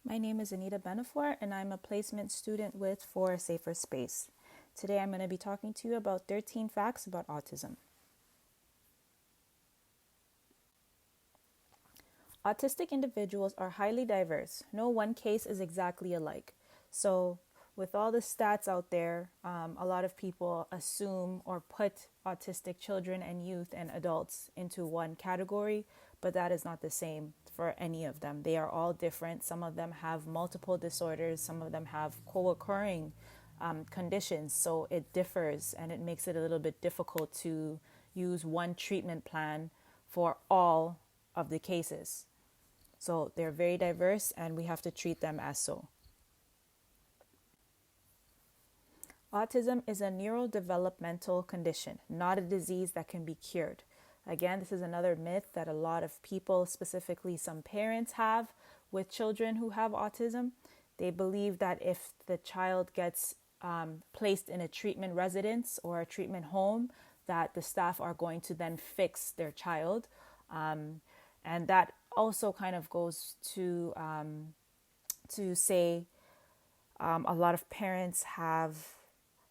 My name is Anita Benefor, and I'm a placement student with For a Safer Space. Today I'm going to be talking to you about 13 facts about autism. Autistic individuals are highly diverse. No one case is exactly alike. So, with all the stats out there, a lot of people assume or put autistic children and youth and adults into one category, but that is not the same for any of them. They are all different. Some of them have multiple disorders, some of them have co occurring conditions. So, it differs and it makes it a little bit difficult to use one treatment plan for all of the cases. So they're very diverse and we have to treat them as so. Autism is a neurodevelopmental condition, not a disease that can be cured. Again, this is another myth that a lot of people, specifically some parents, have with children who have autism. They believe that if the child gets placed in a treatment residence or a treatment home, that the staff are going to then fix their child. And that also kind of goes to say a lot of parents have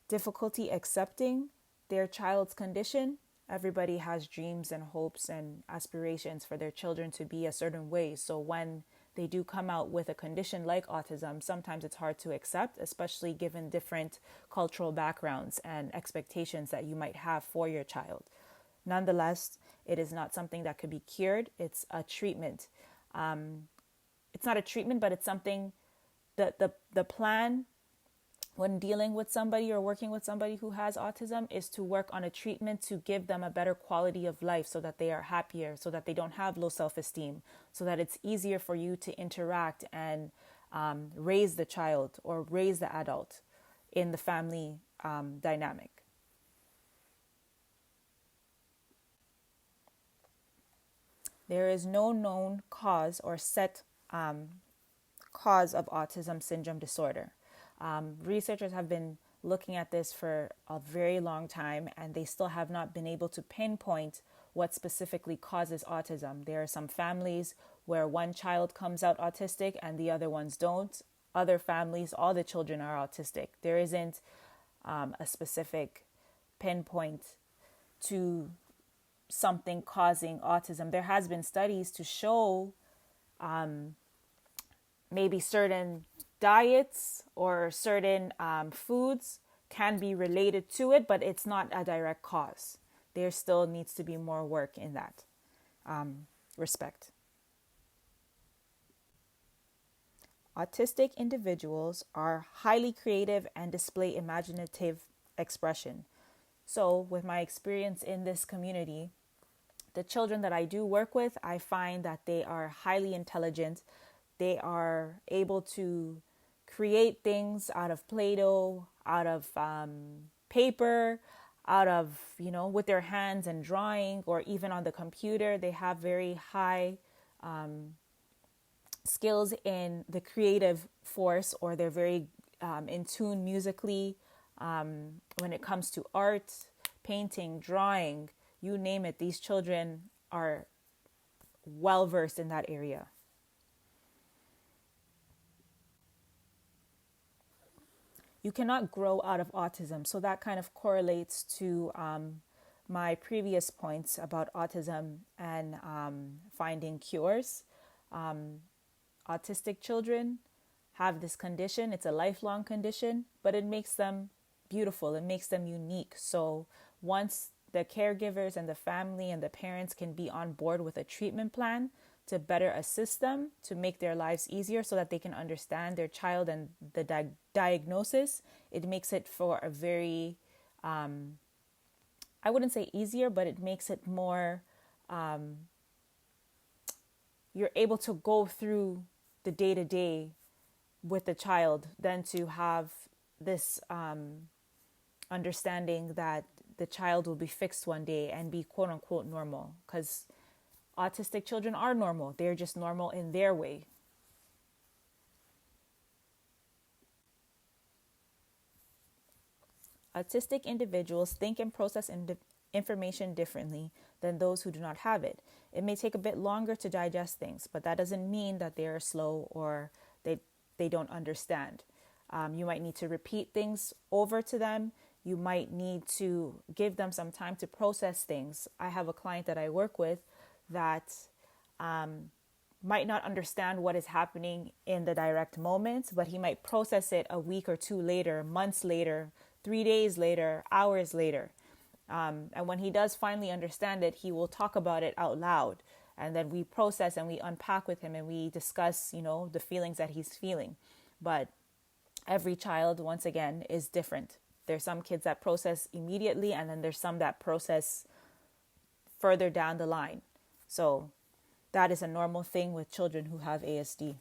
difficulty accepting their child's condition. Everybody has dreams and hopes and aspirations for their children to be a certain way. So when they do come out with a condition like autism, sometimes it's hard to accept, especially given different cultural backgrounds and expectations that you might have for your child. Nonetheless, it is not something that could be cured. It's a treatment. It's not a treatment, but it's something that the plan when dealing with somebody or working with somebody who has autism is to work on a treatment to give them a better quality of life so that they are happier, so that they don't have low self-esteem, so that it's easier for you to interact and raise the child or raise the adult in the family dynamic. There is no known cause or set cause of autism syndrome disorder. Researchers have been looking at this for a very long time, and they still have not been able to pinpoint what specifically causes autism. There are some families where one child comes out autistic and the other ones don't. Other families, all the children are autistic. There isn't a specific pinpoint to something causing autism. There has been studies to show maybe certain diets or certain foods can be related to it, but it's not a direct cause. There still needs to be more work in that respect. Autistic individuals are highly creative and display imaginative expression. So, with my experience in this community, the children that I do work with, I find that they are highly intelligent. They are able to create things out of Play-Doh, out of paper, out of, with their hands and drawing, or even on the computer. They have very high skills in the creative force, or they're very in tune musically when it comes to art, painting, drawing, you name it. These children are well versed in that area. You cannot grow out of autism. So that kind of correlates to my previous points about autism and finding cures. Autistic children have this condition. It's a lifelong condition, but it makes them beautiful. It makes them unique. So once the caregivers and the family and the parents can be on board with a treatment plan to better assist them, to make their lives easier so that they can understand their child and the diagnosis, it makes it for a very, I wouldn't say easier, but it makes it more, you're able to go through the day-to-day with the child than to have this understanding that the child will be fixed one day and be quote unquote normal, because autistic children are normal. They're just normal in their way. Autistic individuals think and process information differently than those who do not have it. It may take a bit longer to digest things, but that doesn't mean that they are slow or they they don't understand. You might need to repeat things over to them. You might need to give them some time to process things. I have a client that I work with that might not understand what is happening in the direct moment, but he might process it a week or two later, months later, 3 days later, hours later. And when he does finally understand it, he will talk about it out loud. And then we process and we unpack with him and we discuss, the feelings that he's feeling. But every child, once again, is different. There's some kids that process immediately, and then there's some that process further down the line. So that is a normal thing with children who have ASD.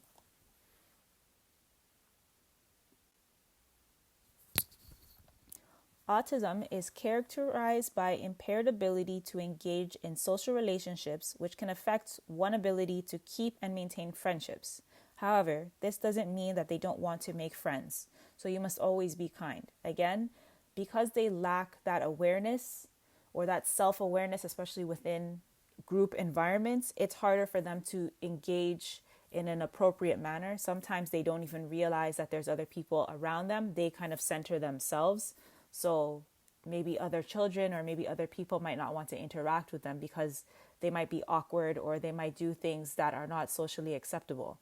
Autism is characterized by impaired ability to engage in social relationships, which can affect one's ability to keep and maintain friendships. However, this doesn't mean that they don't want to make friends. So you must always be kind. Again, because they lack that awareness or that self-awareness, especially within group environments, it's harder for them to engage in an appropriate manner. Sometimes they don't even realize that there's other people around them. They kind of center themselves. So maybe other children or maybe other people might not want to interact with them because they might be awkward or they might do things that are not socially acceptable.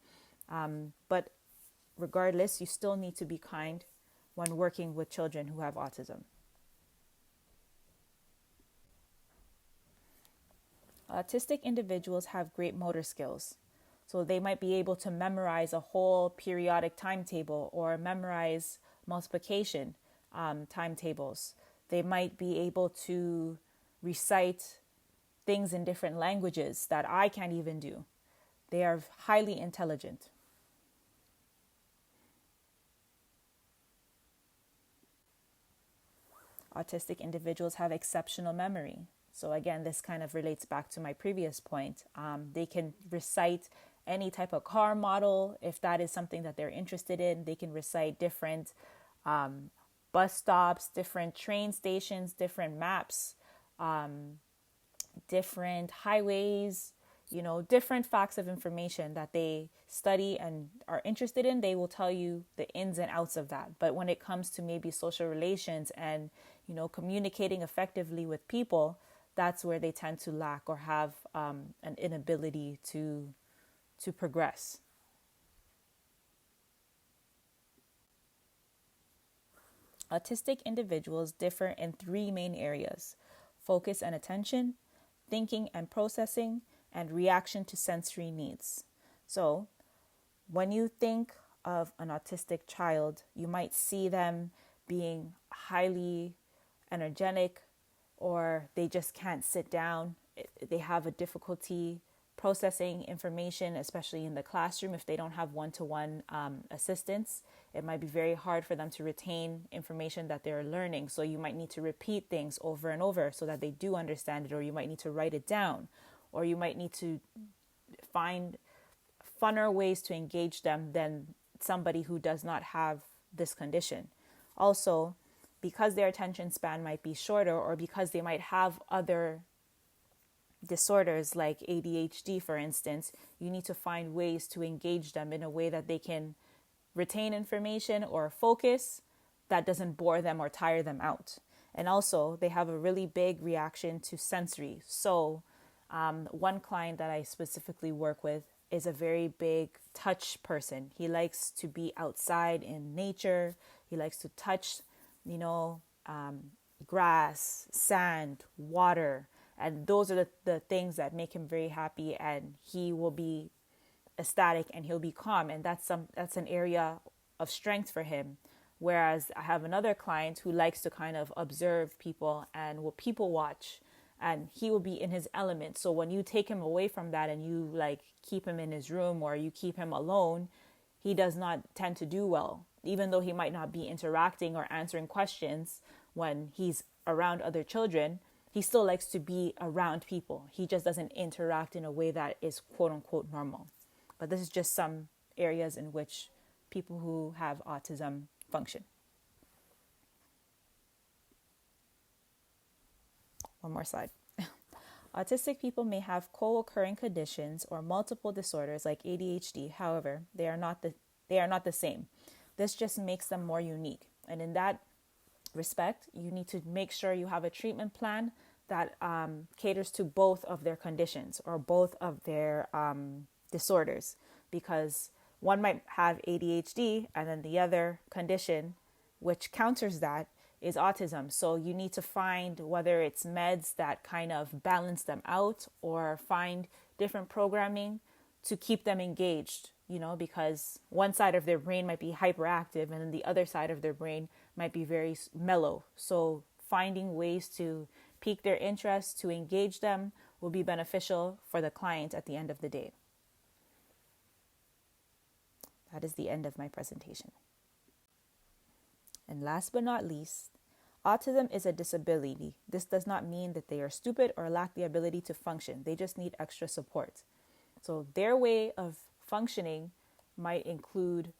But regardless, you still need to be kind when working with children who have autism. Autistic individuals have great motor skills. So they might be able to memorize a whole periodic timetable or memorize multiplication timetables. They might be able to recite things in different languages that I can't even do. They are highly intelligent. Autistic individuals have exceptional memory. So again, this kind of relates back to my previous point. They can recite any type of car model if that is something that they're interested in. They can recite different bus stops, different train stations, different maps, different highways, different facts of information that they study and are interested in. They will tell you the ins and outs of that. But when it comes to maybe social relations and, communicating effectively with people, that's where they tend to lack or have an inability to progress. Autistic individuals differ in three main areas: focus and attention, thinking and processing, and reaction to sensory needs. So when you think of an autistic child, you might see them being highly energetic, or they just can't sit down. They have a difficulty processing information, especially in the classroom. If they don't have one-to-one assistance, it might be very hard for them to retain information that they're learning. So you might need to repeat things over and over so that they do understand it, or you might need to write it down, or you might need to find funner ways to engage them than somebody who does not have this condition. Also, because their attention span might be shorter, or because they might have other disorders like ADHD, for instance, you need to find ways to engage them in a way that they can retain information or focus that doesn't bore them or tire them out. And also, they have a really big reaction to sensory. So one client that I specifically work with is a very big touch person. He likes to be outside in nature. He likes to touch, grass, sand, water. And those are the things that make him very happy, and he will be ecstatic and he'll be calm. And that's an area of strength for him. Whereas I have another client who likes to kind of observe people and will people watch, and he will be in his element. So when you take him away from that and you keep him in his room or you keep him alone, he does not tend to do well. Even though he might not be interacting or answering questions when he's around other children, he still likes to be around people. He just doesn't interact in a way that is quote unquote normal. But this is just some areas in which people who have autism function. One more slide. Autistic people may have co-occurring conditions or multiple disorders like ADHD. However, they are not the They are not the same. This just makes them more unique. And in that respect, you need to make sure you have a treatment plan that caters to both of their conditions or both of their disorders, because one might have ADHD and then the other condition, which counters that, is autism. So you need to find whether it's meds that kind of balance them out or find different programming to keep them engaged, because one side of their brain might be hyperactive and then the other side of their brain might be very mellow. So finding ways to pique their interest, to engage them, will be beneficial for the client at the end of the day. That is the end of my presentation. And last but not least, autism is a disability. This does not mean that they are stupid or lack the ability to function. They just need extra support. So their way of functioning might include,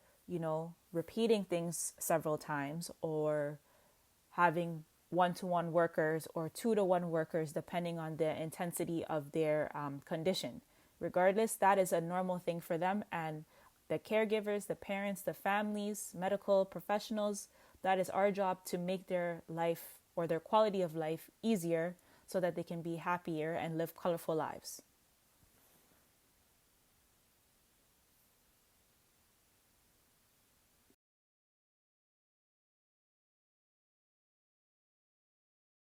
repeating things several times, or having one-to-one workers or two-to-one workers, depending on the intensity of their condition. Regardless, that is a normal thing for them. And the caregivers, the parents, the families, medical professionals, that is our job to make their life or their quality of life easier so that they can be happier and live colorful lives.